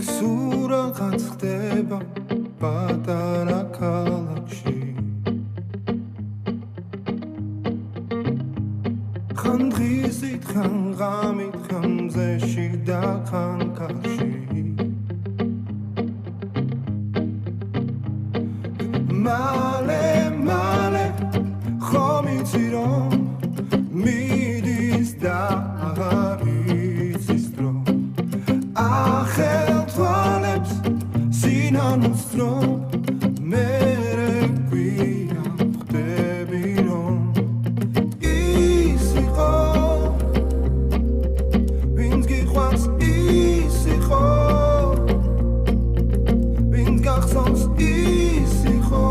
სულ რაღაც ხდება პატარა ქალაქში ხან დღისით ხან ღამით ხან მზეში და ხან კარში მალე მალე ხომ იცი რომ მიდის და აღარ იცის დრო ახელ თვალებს სინანულს თრობ მერე გვია ხდები რომ ის იყო ვინც გიყვარს ის იყო ვინც გახსოვს ის იყო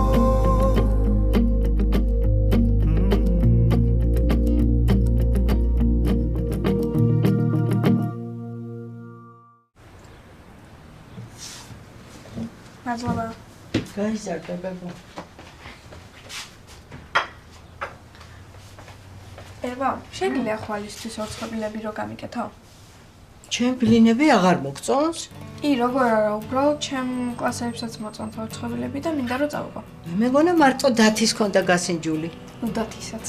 მადლობა. გაიზარდებებო. ევა, შეგიძლია ხვალისთვის ორცხობილები რო გამიკეთო? ჩემ ბლინები აღარ მოგწონს? კი, როგორ არა, უბრალოდ ჩემ კლასელებსაც მოწონთ ორცხობილები და მინდა რომ წავიღო. მეგონა მარტო დათის ქონდა გასინჯული. ნუ დათისაც.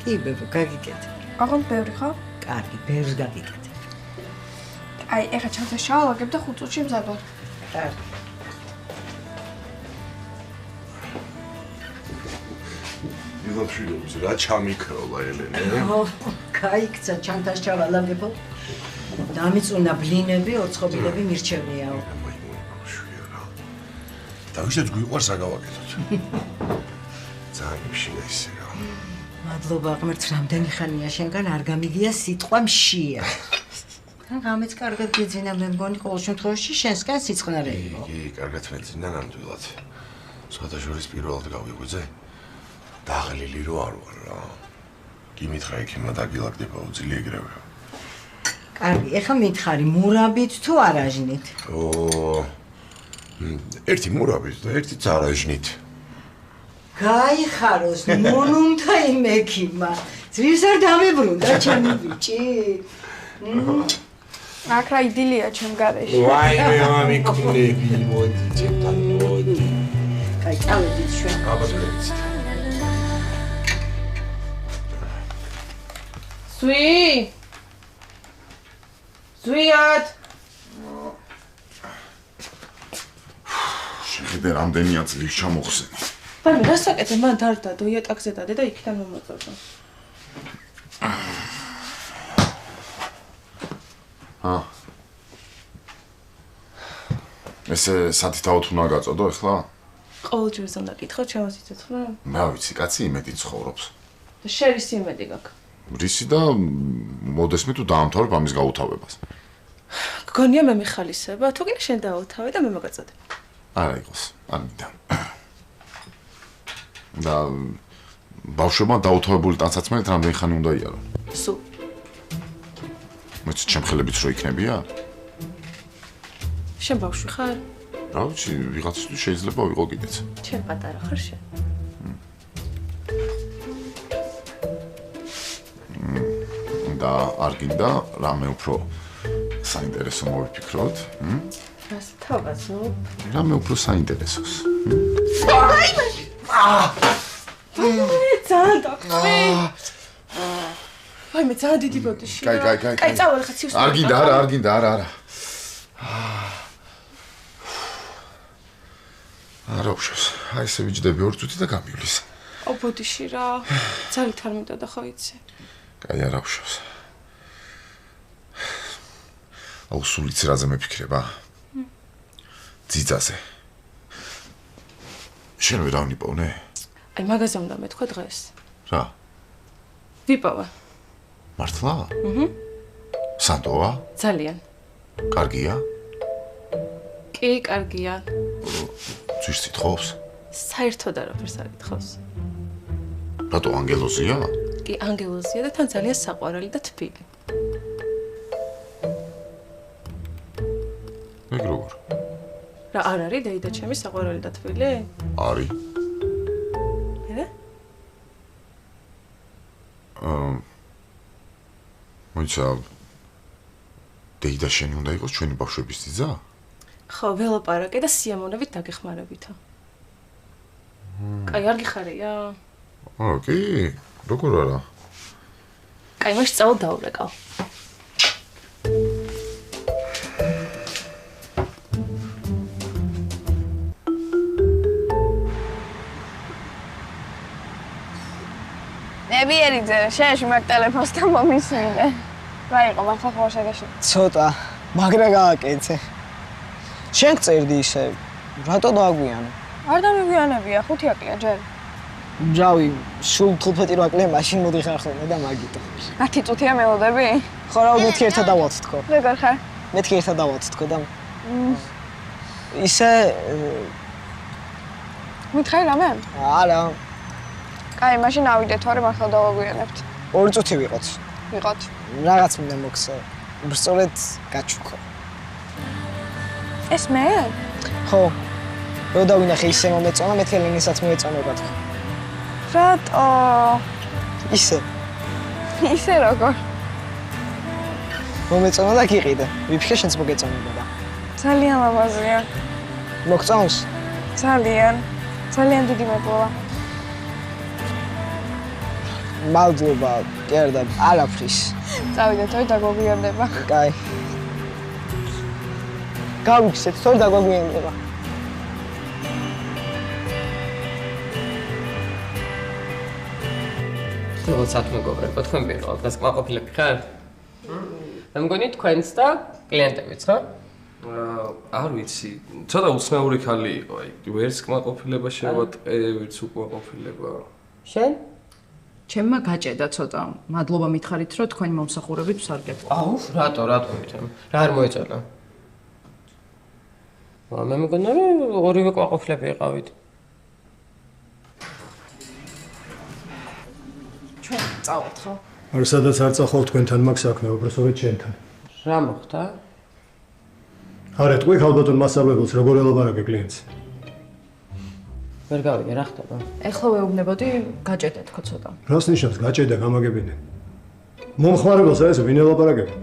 კი, ბებო, გაგიკეთე. აღონ ბევრი ხო? კარგი, ბევრს გაგიკეთე. აი, ეხა ჩანთა შავალაგებ და 5 წუთში მზადვალ. კარგი. მილოშილებს რა ჩამიქროლა ელენე? გაიქცა ჩანთას ჩავალაგებო. დამიწუნა ბლინები, ორცხობილები მირჩევნიაო. დავიშეთ გვიყვარს აგავაკეთოთ. ძალიან მშია ისე რა. მადლობა ღმერთს, რამდენი ხანია შენგან არ გამიგია სიტყვა მშია. თან გამეც კარგად გეძინა მე მგონი ყოველ შემთხვევაში შენსკენ სიწყნარე იყო. კი, კარგად მეძინა ნამდვილად. სხვადასხვა პირველად გავიღვიძე. დაღლილი რო არ ვარ რა. კი მითხრა იქნება დაგილაგდება უძილი ეგრევე. კარგი, ეხა მითხარი, მურაბით თუ არაჟნით? ერთი მურაბით და ერთი წარაჟნით. გაიხაროს, მონუმთა იმექიმა. ძვირს არ დამებრუნდა ჩემი ბიჭი. აქ რა იდილია ჩემ გარეში. ვაიმე ამიკვნები, მოდი ჩემთან მოდი. კაი, წავედით ჩვენ. აბაზრეთ. ზვიად შეხედე რამდენი აწლის ჩამოხსენი. ბარბი გასაკეთე მან დარდადო იატაკზე დადე და იქიდან მომაწოდო. ესე სათი თავთ უნდა გაწოდო ეხლა? ყოველჯერს უნდა კითხო ჩემს სიცოცხლე? მე ვიცი, კაცი იმედი ცხოვრობს. შერის იმედი გაქვს. რისი და მოდესმე თუ დაამთავრებ ამის გაუთავებას. გგონია მე მიხალისება, თუ კი შენ დაუთავე და მე მოგაწოდე. არა იყოს, არ მინდა. და ბავშვებმა დაუთავებული ტანსაცმელით რამდენი ხანი უნდა იარო? სულ. მეც ჩემ ხელებიც რო იქნებია? შენ ბავშვი ხარ? რა ვიცი, ვიღაცისთვის შეიძლება ვიყო კიდეც. შენ პატარა ხარ შენ? და არ გინდა რამე უფრო საინტერესო მოვიფიქროთ? რას თავაზობ? რამე უფრო საინტერესოს. ძალიან დაგწვი. ვაიმე, ძალიან დიდი ბოდიში. კაი. კაი, წავალ ხა ციუს. არ გინდა, არ გინდა, არა. არა უშავს. აი ესე ვიჯდები 2 წუთი და გამივლის. ო ბოდიში რა. ძალით არ მინდოდა ხო იცი? კაი, არა უშავს. აუ სულ იცი რაზე მეფიქრება? ძიძაზე. შენ ვერ ავნიპოვნე? აი მაგაზე უნდა მეთქვა დღეს. რა? ვიპოვა. მართლა? სანდოა? ძალიან. კარგია? კი, კარგია. ძვირს ითხოვს? საერთოდ არაფერს არ გითხოვს. რატო ანგელოზია? კი, ანგელოზია და თან ძალიან საყვარელი და თბილი. ეგ როგორ? რა არ არის დეიდა ჩემი საყვარელი და თბილი? არის. რა? მოიცა დეიდა შენი უნდა იყოს ჩვენი ბავშვების ძიძა? ხო, ველაპარაკე და სიამოვნებით დაგეხმარებითა. კაი, არ გიხარია? კი, როგორ არა? კაი, მაშინ წავალ დაურეკავ. ნებიერიძე, შენში მაგ ტელეფონსთან მომისმინე. რა იყო, მართლა ხო შეგეში? ცოტა, მაგრა გააკეთე. შენ წერდი ისე, რატო დააგვიანე? არ დამიგვიანებია, 5 აკლია ჯერ. რავი, სულ 15 აკლია მაშინ მოდიხარ ხოლმე და მაგიტო. 10 წუთია მელოდები? ხო რა, მეთქი ერთად დავალთ თქო. როგორ ხარ? მეთქი ერთად დავალთ თქო და ისე მითხარი რამე? არა, კაი, მაშინ ავიდეთ, ვარ მართლა დავაგვიანებთ. 2 წუთი ვიყოთ. ვიყოთ. რაღაც მინდა მოქცე. ბრწოლეთ გაჩუქო. ეს მე? ხო. რო დავინახე ისე მომეწონა, მეთქი ლენისაც მოეწონება თქო. რატო? ისე. ისე როგორ? მომეწონა და გიყიდე. ვიფიქრე შენც მოგეწონება. ძალიან ლამაზია. მოგწონს? ძალიან. ძალიან დიდი მადლობა. მადლობა, კი არა და არაფრის. წავიდეთ, თორე დაგვაგვიანდება. კაი. გავიქცეთ, თორე დაგვაგვიანდება. როდესაც მეგობრებო, თქვენ პირველად დღეს კმაყოფილები ხარ? მე მგონი თქვენც და კლიენტებიც, ხო? არ ვიცი, ცოტა უცნაური ხალი იყო, აი, ვერც კმაყოფილება შევატყე, ვერც უკმაყოფილება. შენ? ჩემმა გაჭედა ცოტა. მადლობა მითხარით, რომ თქვენი მომსახურებით ვსარგებლო. აუ, რატო ვითომ? რა არ მოეწონა? მე მგონია, რომ ორივე კმაყოფილები იყავით. ჩვენ წავალთ, ხო? არ სადაც არ წახვალ თქვენთან მაგ საქმე, უბრალოდ ჩვენთან. რა მოხდა? არა, თქვი ხალბატონ მასწავლებელს როგორ ელაპარაკე კლიენტს? ვერ გავიგე, რა ხდება? ეხლა ვეუბნებოდი, გაჭედა თქო ცოტა. რას ნიშნავს გაჭედა, გამაგებინე? მომხმარებელს ეს ვინ ელაპარაკება?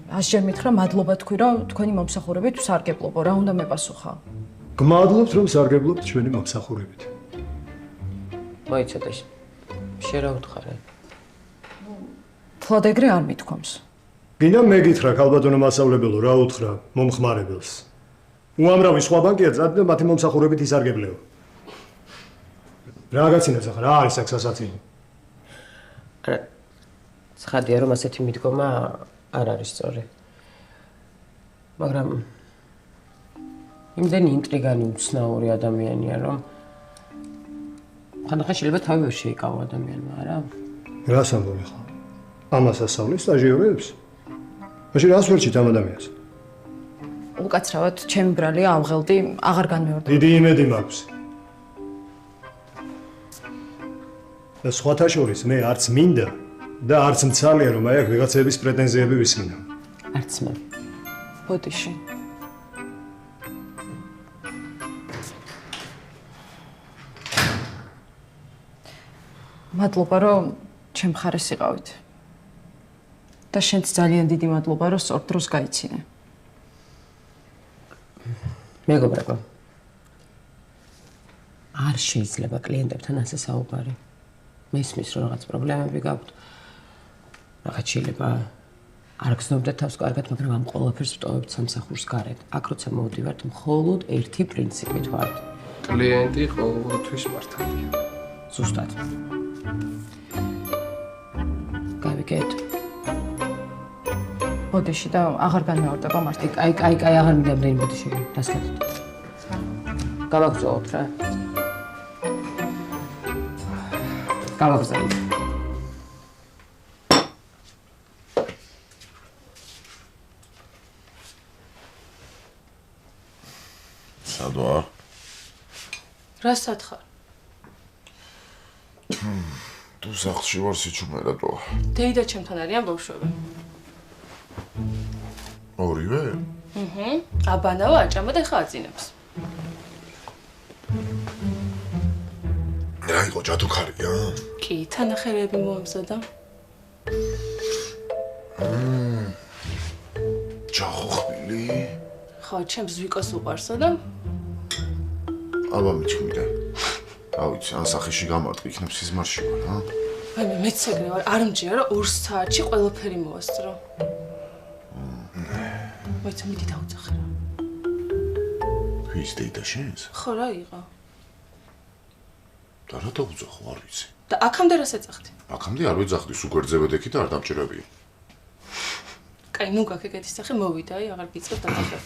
ასჯერ მითხრა მადლობა თქვი, რომ თქვენი მომსახურებით ვსარგებლობო, რა უნდა მეპასუხა? გმადლობთ, რომ სარგებლობთ ჩვენი მომსახურებით. მოიცადე. შენ რა უთხარი? თლად ეგრე არ მithქვამს. გინდა მეკითხრა ხალბატონო მასწავლებელო, რა უთხრა მომხმარებელს? უამრავი სხვა ბანკია წადი და მათი მომსახურებით ისარგებლეო. რა გაცინებს ახლა, რა არის აქ სასაცინო? არა. ცხადია რომ ასეთი მიდგომა არ არის სწორი. მაგრამ იმდენი ინტრიგანი უცნაური ადამიანია, რომ ხანდახან შეიძლება თავი ვერ შეიკავო ადამიანმა, არა? რას ამბობ ახლა? ამას ასწავლის სტაჟიორებს? მაშინ რას ვერჩით ამ ადამიანს? უკაცრავად, ჩემი ბრალია ავღელდი, აღარ განმეორდა. დიდი იმედი მაქვს. და სხვათა შორის მე არც მინდა და არც მცალია რომ აი აქ ვიღაცების პრეტენზიები ვისმინა. არც მე. ბოდიში. მადლობა, რომ ჩემ მხარეს იყავით. და შენც ძალიან დიდი მადლობა, რომ სწორ დროს გაიცინე. მეგობრებო. არ შეიძლება კლიენტებთან ასე საუბარი. მესმის რომ რაღაც პრობლემები გაქვთ. რაღაც შეიძლება არ გზნობდეთ თავს კარგად, მაგრამ ამ ყველაფერს ვტოვებთ სამსახურს გარეთ. აქ როცა მოვდივართ, მხოლოდ ერთი პრინციპით ვართ. კლიენტი ყოველთვის მართალია. ზუსტად. გავიგეთ. ბოდიში და აღარ განმეორდება მართლა. აი, აღარ მინდა ამდენი ბოდიში. დასკეთეთ. გავაგზავნოთ რა. გავაგზავნოთ. სად ვარ? რასაც ხარ? თუ სახლში ვარ სიჩუმერადო. დეიდა ჩემთან არიან ბავშვები. ორივე? აბანავა აჭამა და ხა აწინებს. რა იყო ჯადოქარია? კი, თანახელები მოამზადა. ჯახოხბილი? ხო, ჩემს ზვიკოს უყვარსო და აბა მიჩქმიდე. ავიცი, ან სახეში გამარტყი, იქნებ სიზმარში ვარ, ჰა? ვაიმე, მეც ეგრე ვარ, არ მჯერა 2 საათში ყველაფერი მოვასწრო. მოიცა, მიდი დავუძახე რა. ვის დეიდა შენს? ხო რა იყო? და რა დავუძახო, არ ვიცი. და აქამდე რას ეძახდი? აქამდე არ ვეძახდი, სულ გვერდზებედექი და არ დამჭირებია. კაი, ნუ გაქ ეგეთი სახე მოვიდა, აი, აღარ გიწევ დაგახე.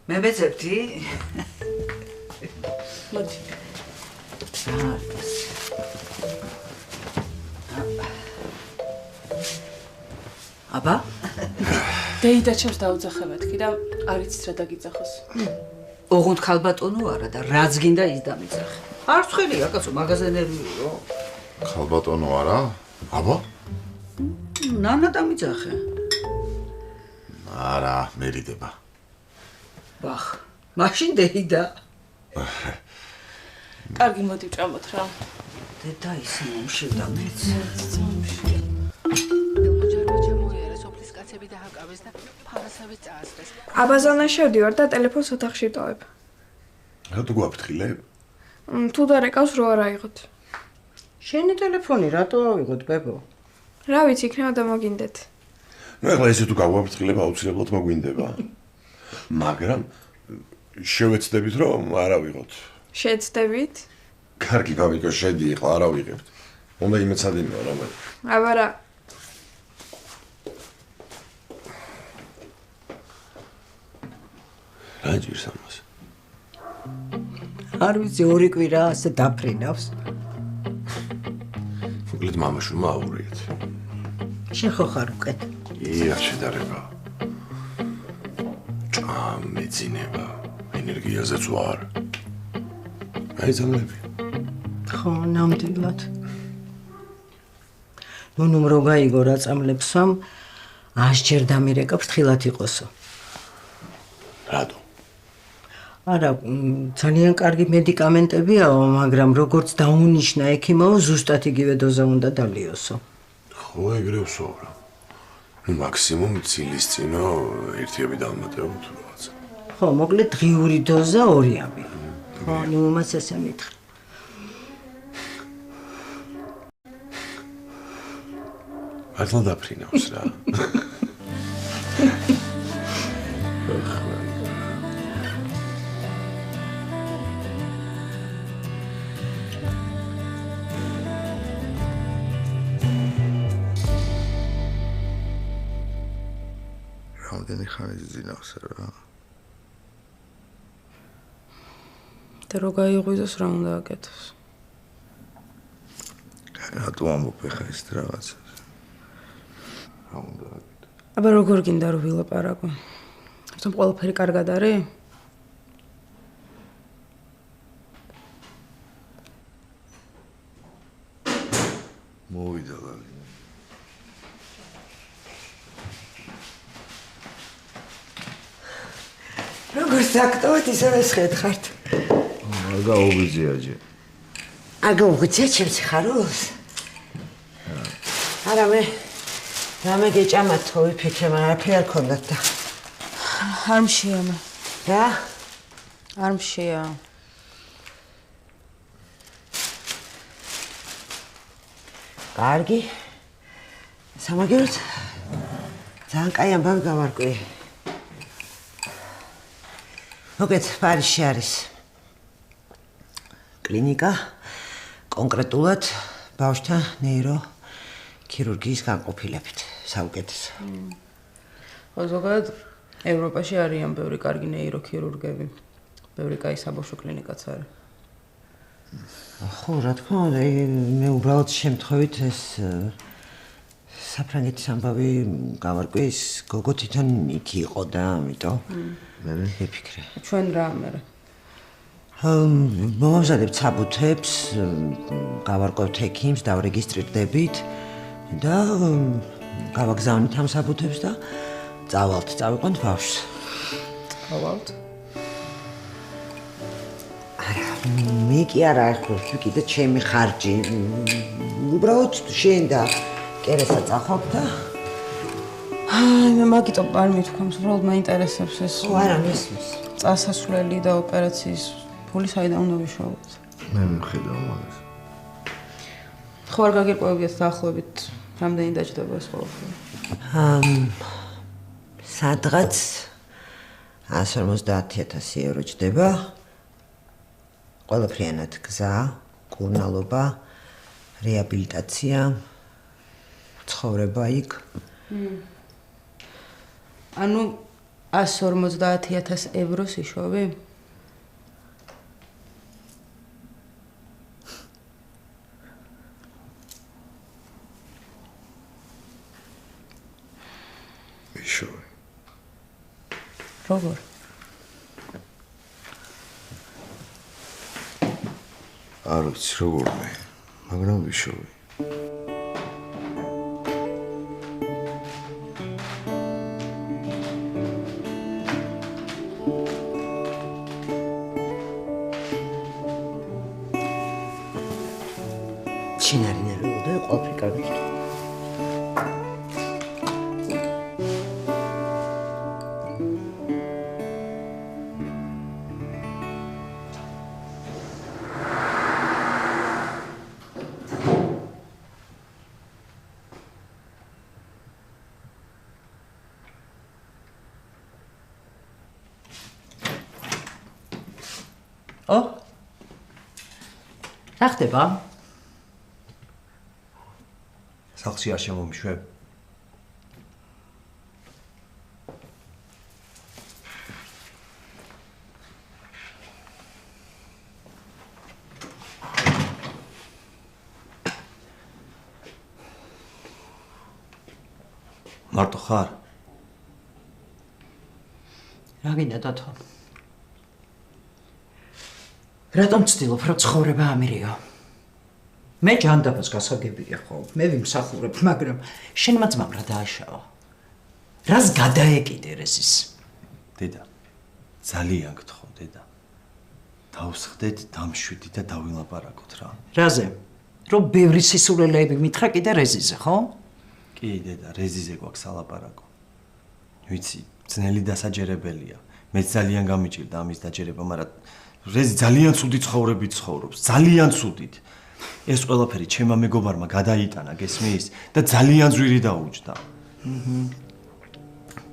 მე მეძებდი? მოდი. აბა? დეიდა ჩემს დაუძახე მეთქი და არ იცით რა დაგიძახოს. ოღონდ ქალბატონო არა და რაც გინდა ის დამიძახე. არ ცხელია, კაცო, მაღაზიანერიო. ქალბატონო არა? აბა? ნანა დამიძახე. არა, მერიდება. ბახ, მაშინ დეიდა. კარგი, მოდი ვჭამოთ რა. დედა ისე მომშევდა მეც. აბაზანაში შევდივარ და ტელეფონს ოთახში ვტოვებ. რატო გვაფრთხილებ? თუ და რეკავს რო არ აიღოთ. შენი ტელეფონი რატო ავიღოთ, ბებო? რა ვიცი, იქნება დამოგინდეთ. ნუ ეხლა ესე თუ გაგვაფრთხილებ, აუცილებლად მოგვინდება. მაგრამ შევეცდებით რომ არ ავიღოთ. შეცდებით? კარგი, გამიგო, შედი, ეხლა არ ავიღებთ. უნდა იმეცადინო რა. აბა რა. რა ჭირს ამას? არ ვიცი, 2 კვირა ასე დაფრინავს. მოკლედ მამაშვილმა აურიეთ. შენ ხო ხარ უკეთ? ია, შედარება. მეძინება, ენერგიაზეც ვარ. აი ზამლები. ხო, ნამდვილად. ნუ რო გაიგო რა წამლებსვამ, 100 ჯერ დამირეკა ფრთხილად იყოსო. რატო? არა, ძალიან კარგი მედიკამენტებიაო, მაგრამ როგორც დაუნიშნა ექიმაო, ზუსტად იგივე დოზა უნდა დალიოსო. ხო, ეგრე ვსაუბრობ. ნუ მაქსიმუმ ცილისწინო ერთიები დავმატებო თუ რაღაცა. ხო, მოკლედ დღიური დოზა 2-ი. ხო, ნუ მას ესე მითხრა. მართლა დაფრინავს რა. რამდენი ხანი ძინავს რა? და რო გაიღვიძოს რა უნდა აკეთოს? რატო ამბობ ხა ეს რაღაცა? რა უნდა აკეთო? აბა როგორ გინდა რომ ვილაპარაკო? თუმცა ყველაფერი კარგად არის? მოვიდა ლალი. როგორც აქტოვეთ ისევე შეთხართ. აგა უბიძიაჯე. აგა უბიძია ჩემს ხაროს? არა მე რამე გეჭამათ თო ვიფიქრე, მაგრამ არაფერი არ ქონდათ და არ მშია მე. რა? არ მშია. კარგი. სამაგეროთ ძალიან კაი ამბავი გავარკვი. მოგეთ პარიზში არის კლინიკა, კონკრეტულად ბავშვთა ნეიროქირურგიის განყოფილებით, საუკეთესო. ხო, ზოგადად ევროპაში არიან ბევრი კარგი ნეიროქირურგები. ბევრი კაი საბავშვო კლინიკაც არის. ხო, რა თქმა უნდა, მე უბრალოდ შემთხვევით ეს საფრანგეთის ამბავი გავარკვი, ის გოგო თვითონ იქ იყო და ამიტომ მე ვიფიქრე. ჩვენ რა მე? მოვამზადებ საბუთებს, გავარკვევთ ექიმს, დავრეგისტრირდებით და გავაგზავნით ამ საბუთებს და წავიყვანთ ბავშვს. წავალთ? მე კი არ ახორს, კიდე ჩემი ხარჯი. უბრალოდ შენ და კერესა წახობ და აი, მე მაგიტომ არ მithქვამს, უბრალოდ მაინტერესებს ეს. არა, მისმის. წასასვლელი და ოპერაციის ფული საიდან უნდა ვიშოვოთ? მე მივხედავ მაგას. ხო არ გაგირკვევებიათ დაახლოებით რამდენი დაჭდება ეს ყველაფერი? სადღაც 150,000 ევრო ჯდება. ყველაფრიანად გზა, კურნალობა, რეაბილიტაცია, ცხოვრება იქ. ანუ 150,000 ევროს იშოვი? იშოვე. როგორ? არ ვიცი როგორ მე, მაგრამ ვიშოვე. შინარინერულ და ყოფილი კარგი. რა ხდება? სახლში არ შემომიშვებ? მარტო ხარ? რა გინდა დათო? რატომ ცდილობ რა ცხოვრება ამირიო? მე ჯანდაბას გასაგებია ხო? მე ვიმსახურებ, მაგრამ შენმა ძმამ რა დააშავა? რას გადაეკიდე რეზის? დედა, ძალიან გთხოვ, დედა. დავსხდეთ, დამშვიდით და დავილაპარაკოთ რა. რაზე? რომ ბევრი სისულელეები მითხრა კიდე რეზიზე, ხო? კი, დედა, რეზიზე გვაქვს ალაპარაკო. ვიცი, ძნელი დასაჯერებელია. მეც ძალიან გამიჭირდა ამის დაჯერება, მაგრამ რეზი ძალიან ცუდი ცხოვრებით ცხოვრობს, ძალიან ცუდით. ეს ყველაფერი ჩემმა მეგობარმა გადაიტანა, გესმის? და ძალიან ძვირი დაუჯდა.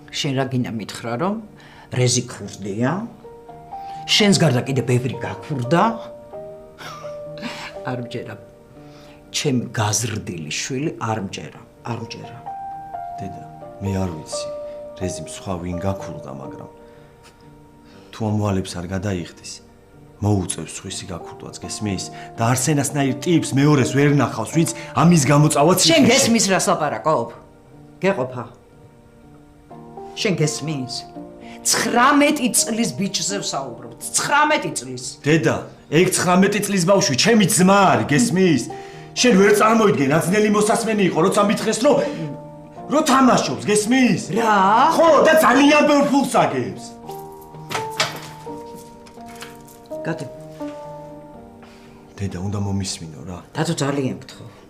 შენ რა გინდა მითხრა, რომ რეზი ქურდია? შენს გარდა კიდე ბევრი გაქურდა? არ მჯერა. ჩემი გაზრდილი შვილი არ მჯერა. დედა, მე არ ვიცი, რეზიმ სხვა ვინ გაქურდა, მაგრამ თუ ამვალებს არ გადაიხდის, მოუწევს სხვისი გაქურდვაც, გესმის? და არსენასნაირ ტიპს მეორეს ვერ ნახავს, ვინც ამის გამოწავაც შენ გესმის რას ლაპარაკობ? გეყოფა. შენ გესმის? 19 წლის ბიჭზე ვსაუბრობ. 19 წლის. დედა, ეგ 19 წლის ბავშვი ჩემი ძმა არის, გესმის? შენ ვერ წარმოიდგენ, აძნელი მოსასმენი იყო, როცა მითხრეს, რომ თამაშობს, გესმის? რა? ხო, და ძალიან ბევრ ფულს აგებს. გადი. დედა, უნდა მომისმინო რა. დათო ძალიან გთხოვ.